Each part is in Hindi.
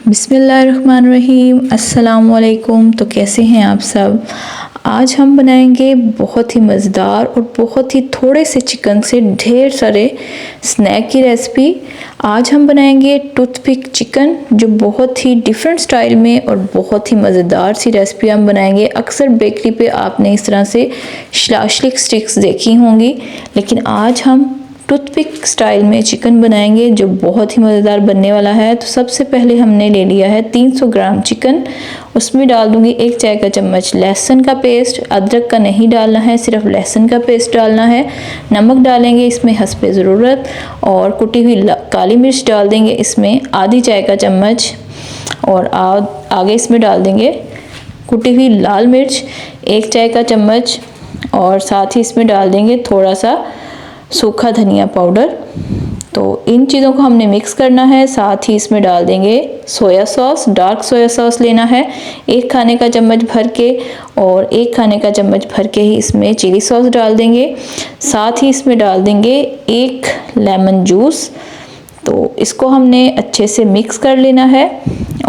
बिस्मिल्लाहिर्रहमानिर्रहीम, अस्सलामुअलैकुम। तो कैसे हैं आप सब। आज हम बनाएंगे बहुत ही मज़ेदार और बहुत ही थोड़े से चिकन से ढेर सारे स्नैक की रेसिपी। आज हम बनाएंगे टूथपिक चिकन, जो बहुत ही डिफरेंट स्टाइल में और बहुत ही मज़ेदार सी रेसिपी हम बनाएंगे। अक्सर बेकरी पे आपने इस तरह से स्लाइस स्टिक्स देखी होंगी, लेकिन आज हम टूथपिक स्टाइल में चिकन बनाएंगे जो बहुत ही मज़ेदार बनने वाला है। तो सबसे पहले हमने ले लिया है 300 ग्राम चिकन। उसमें डाल दूंगी 1 चाय का चम्मच लहसुन का पेस्ट। अदरक का नहीं डालना है, सिर्फ लहसुन का पेस्ट डालना है। नमक डालेंगे इसमें हस्बे ज़रूरत, और कुटी हुई काली मिर्च डाल देंगे इसमें आधी चाय का चम्मच। और आगे इसमें डाल देंगे कुटी हुई लाल मिर्च 1 चाय का चम्मच, और साथ ही इसमें डाल देंगे थोड़ा सा सूखा धनिया पाउडर। तो इन चीज़ों को हमने मिक्स करना है। साथ ही इसमें डाल देंगे soya sauce, dark soya sauce लेना है 1 खाने का चम्मच भर के, और 1 खाने का चम्मच भर के ही इसमें चिली सॉस डाल देंगे। साथ ही इसमें डाल देंगे 1 लेमन जूस। तो इसको हमने अच्छे से मिक्स कर लेना है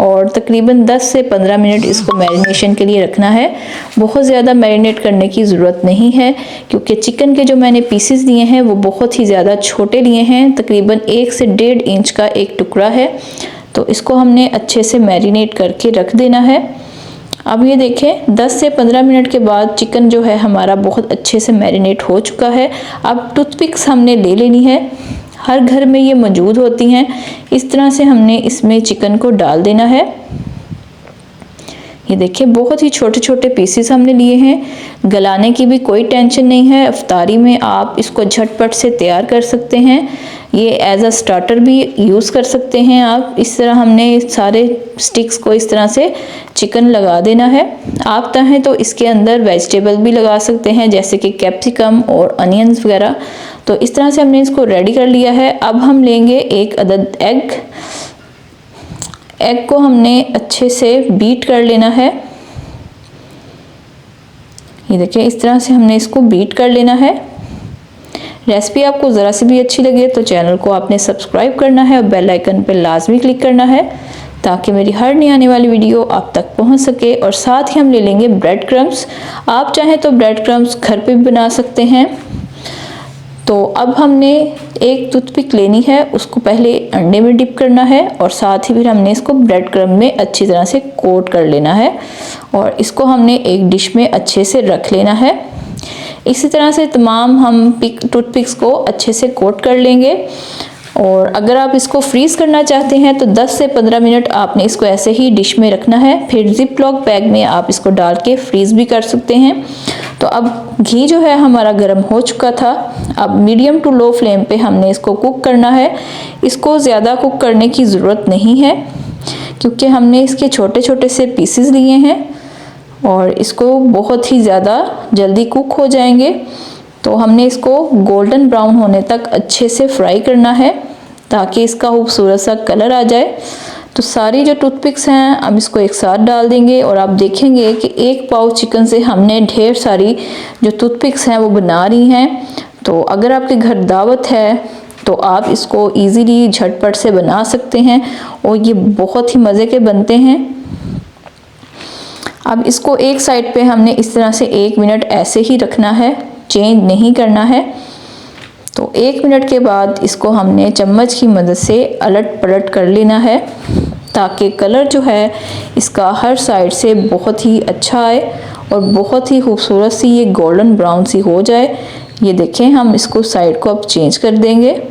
और तकरीबन 10 से 15 मिनट इसको मैरिनेशन के लिए रखना है। बहुत ज़्यादा मैरिनेट करने की ज़रूरत नहीं है, क्योंकि चिकन के जो मैंने पीसेस लिए हैं वो बहुत ही ज़्यादा छोटे लिए हैं। तकरीबन 1 से 1.5 इंच का एक टुकड़ा है। तो इसको हमने अच्छे से मैरिनेट करके रख देना है। अब ये देखें 10 से 15 मिनट के बाद चिकन जो है हमारा बहुत अच्छे से मैरिनेट हो चुका है। अब टूथपिक्स हमने ले लेनी है, हर घर में ये मौजूद होती हैं। इस तरह से हमने इसमें चिकन को डाल देना है। ये देखिए बहुत ही छोटे छोटे पीसेस हमने लिए हैं। गलाने की भी कोई टेंशन नहीं है। इफ्तारी में आप इसको झटपट से तैयार कर सकते हैं। ये एज अ स्टार्टर भी यूज़ कर सकते हैं आप। इस तरह हमने सारे स्टिक्स को इस तरह से चिकन लगा देना है। आप चाहें तो इसके अंदर वेजिटेबल भी लगा सकते हैं, जैसे कि कैप्सिकम और अनियंस वगैरह। तो इस तरह से हमने इसको रेडी कर लिया है। अब हम लेंगे 1 अदद एग को हमने अच्छे से बीट कर लेना है। ये देखिए इस तरह से हमने इसको बीट कर लेना है। रेसिपी आपको ज़रा सी भी अच्छी लगे तो चैनल को आपने सब्सक्राइब करना है और बेल आइकन पर लाजमी क्लिक करना है, ताकि मेरी हर नई आने वाली वीडियो आप तक पहुंच सके। और साथ ही हम ले लेंगे ब्रेड क्रम्स। आप चाहें तो ब्रेड क्रम्स घर पे भी बना सकते हैं। तो अब हमने एक टूथपिक लेनी है, उसको पहले अंडे में डिप करना है, और साथ ही फिर हमने इसको ब्रेड क्रम्ब में अच्छी तरह से कोट कर लेना है, और इसको हमने एक डिश में अच्छे से रख लेना है। इसी तरह से तमाम हम टूथपिक्स को अच्छे से कोट कर लेंगे। और अगर आप इसको फ्रीज़ करना चाहते हैं तो 10 से 15 मिनट आपने इसको ऐसे ही डिश में रखना है। फिर जिप लॉक बैग में आप इसको डाल के फ्रीज़ भी कर सकते हैं। तो अब घी जो है हमारा गर्म हो चुका था। अब मीडियम टू लो फ्लेम पे हमने इसको कुक करना है। इसको ज़्यादा कुक करने की ज़रूरत नहीं है, क्योंकि हमने इसके छोटे छोटे से पीसेस लिए हैं और इसको बहुत ही ज़्यादा जल्दी कुक हो जाएंगे। तो हमने इसको गोल्डन ब्राउन होने तक अच्छे से फ्राई करना है, ताकि इसका खूबसूरत सा कलर आ जाए। तो सारी जो टूथपिक्स हैं अब इसको एक साथ डाल देंगे, और आप देखेंगे कि 1 पाव चिकन से हमने ढेर सारी जो टूथपिक्स हैं वो बना रही हैं। तो अगर आपके घर दावत है तो आप इसको इजीली झटपट से बना सकते हैं, और ये बहुत ही मज़े के बनते हैं। अब इसको एक साइड पे हमने इस तरह से 1 मिनट ऐसे ही रखना है, चेंज नहीं करना है। तो 1 मिनट के बाद इसको हमने चम्मच की मदद से अलट पलट कर लेना है, ताकि कलर जो है इसका हर साइड से बहुत ही अच्छा आए और बहुत ही खूबसूरत सी ये गोल्डन ब्राउन सी हो जाए। ये देखें हम इसको साइड को अब चेंज कर देंगे।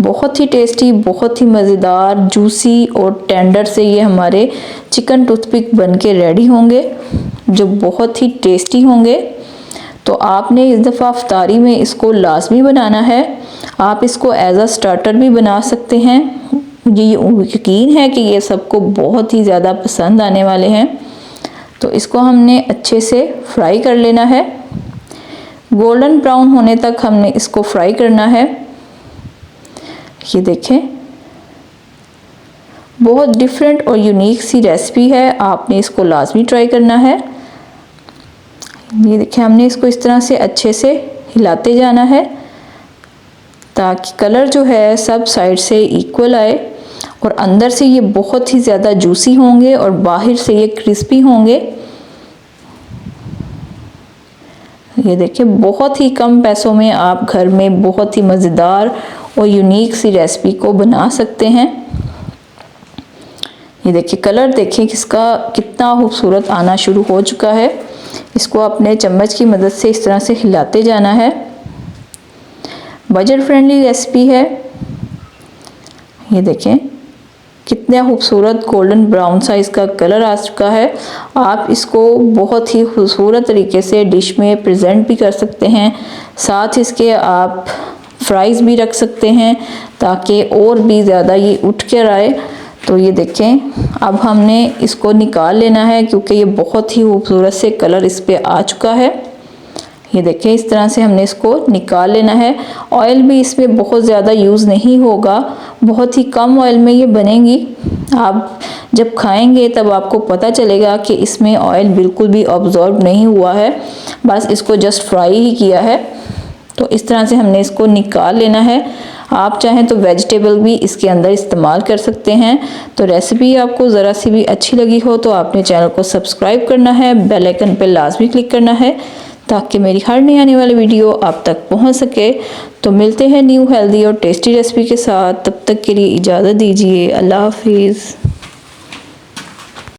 बहुत ही टेस्टी, बहुत ही मज़ेदार, जूसी और टेंडर से ये हमारे चिकन टूथपिक बन के रेडी होंगे, जो बहुत ही टेस्टी होंगे। तो आपने इस दफ़ा इफ्तारी में इसको लाजमी बनाना है। आप इसको एज अ स्टार्टर भी बना सकते हैं। मुझे ये यकीन है कि ये सबको बहुत ही ज़्यादा पसंद आने वाले हैं। तो इसको हमने अच्छे से फ्राई कर लेना है। गोल्डन ब्राउन होने तक हमने इसको फ्राई करना है। ये देखें बहुत डिफरेंट और यूनिक सी रेसिपी है, आपने इसको लाजमी ट्राई करना है। ये देखिए हमने इसको इस तरह से अच्छे से हिलाते जाना है, ताकि कलर जो है सब साइड से इक्वल आए और अंदर से ये बहुत ही ज़्यादा जूसी होंगे और बाहर से ये क्रिस्पी होंगे। ये देखिए बहुत ही कम पैसों में आप घर में बहुत ही मज़ेदार और यूनिक सी रेसिपी को बना सकते हैं। ये देखिए कलर देखिए किसका कितना खूबसूरत आना शुरू हो चुका है। इसको अपने चम्मच की मदद से इस तरह से हिलाते जाना है। बजट फ्रेंडली रेसिपी है। ये देखें कितना खूबसूरत गोल्डन ब्राउन सा इसका कलर आ चुका है। आप इसको बहुत ही खूबसूरत तरीके से डिश में प्रेजेंट भी कर सकते हैं। साथ इसके आप फ्राइज़ भी रख सकते हैं ताकि और भी ज़्यादा ये उठ कर आए। तो ये देखें अब हमने इसको निकाल लेना है क्योंकि ये बहुत ही खूबसूरत से कलर इस पे आ चुका है। ये देखें इस तरह से हमने इसको निकाल लेना है। ऑयल भी इसमें बहुत ज़्यादा यूज़ नहीं होगा, बहुत ही कम ऑयल में ये बनेगी। आप जब खाएंगे तब आपको पता चलेगा कि इसमें ऑयल बिल्कुल भी ऑब्जॉर्ब नहीं हुआ है, बस इसको जस्ट फ्राई ही किया है। तो इस तरह से हमने इसको निकाल लेना है। आप चाहें तो वेजिटेबल भी इसके अंदर इस्तेमाल कर सकते हैं। तो रेसिपी आपको ज़रा सी भी अच्छी लगी हो तो आपने चैनल को सब्सक्राइब करना है, बेल आइकन पर लाजमी क्लिक करना है ताकि मेरी हर नई आने वाली वीडियो आप तक पहुंच सके। तो मिलते हैं न्यू हेल्दी और टेस्टी रेसिपी के साथ, तब तक के लिए इजाज़त दीजिए। अल्लाह हाफिज़।